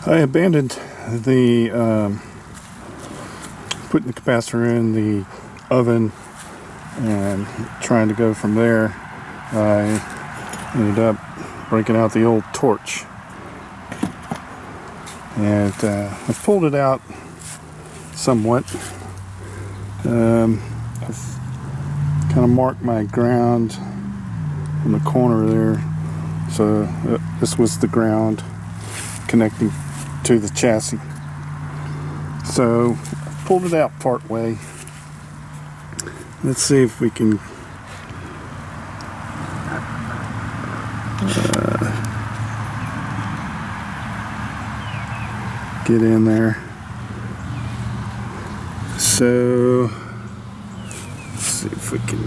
I abandoned the putting the capacitor in the oven and trying to go from there. I ended up breaking out the old torch, and I pulled it out somewhat. I've kind of marked my ground in the corner there, so this was the ground connecting to the chassis. So I pulled it out part way. Let's see if we can get in there. So let's see if we can.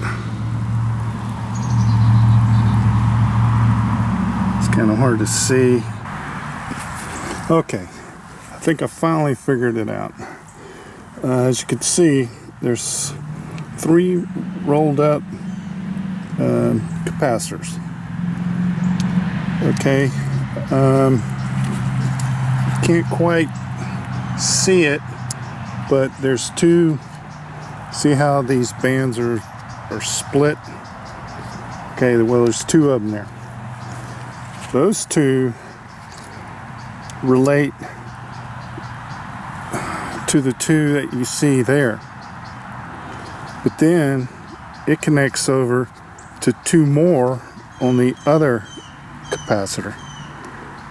It's kind of hard to see. Okay, I think I finally figured it out. As you can see, there's 3 rolled up capacitors. Okay, can't quite see it, but there's 2. See how these bands are split? Okay, well, there's 2 of them there. Those 2 relate to the 2 that you see there, but then it connects over to 2 more on the other capacitor.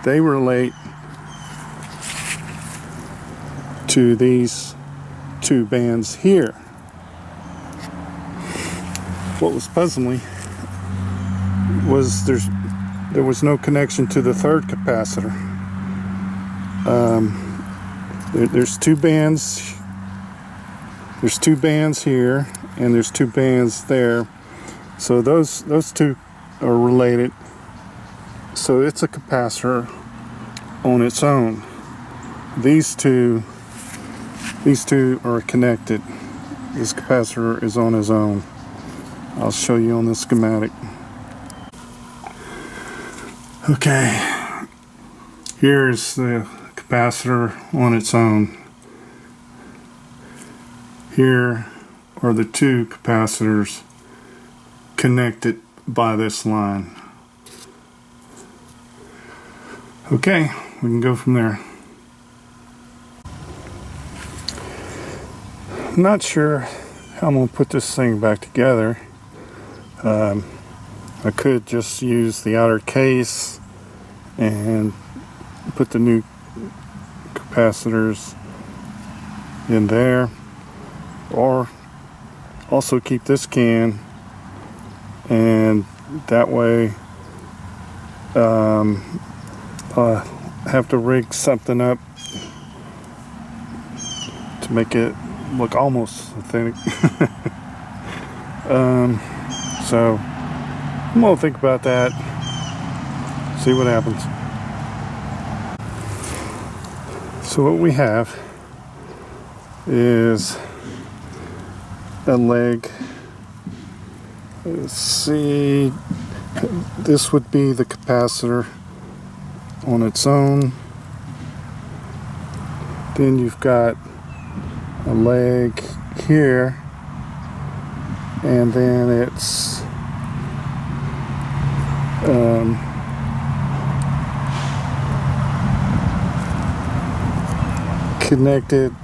They relate to these 2 bands here. What was puzzling me was there was no connection to the 3rd capacitor. There's 2 bands. There's 2 bands here, and there's 2 bands there. So those 2 are related. So it's a capacitor on its own. These two are connected. This capacitor is on its own. I'll show you on the schematic. Okay, here's the capacitor on its own. Here are the 2 capacitors connected by this line. Okay, we can go from there. I'm not sure how I'm going to put this thing back together. I could just use the outer case and put the new capacitors in there, or also keep this can, and that way I'll have to rig something up to make it look almost authentic. So I'm gonna think about that, see what happens. So what we have is a leg. Let's see, this would be the capacitor on its own. Then you've got a leg here, and then it's connected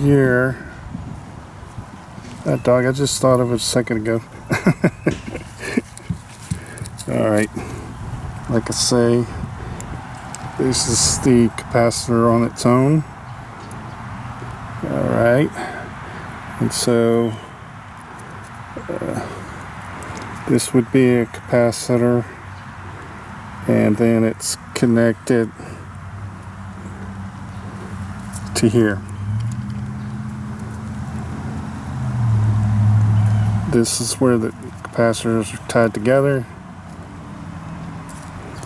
here. That dog, I just thought of it a second ago. Alright, like I say, this is the capacitor on its own. Alright, and so this would be a capacitor, and then it's connected to here. This is where the capacitors are tied together.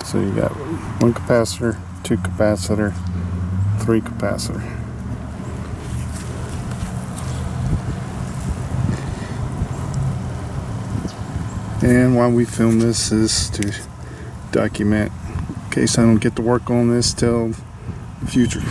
So you got 1 capacitor, 2 capacitor, 3 capacitor. And why we film this is to document case I don't get to work on this till the future.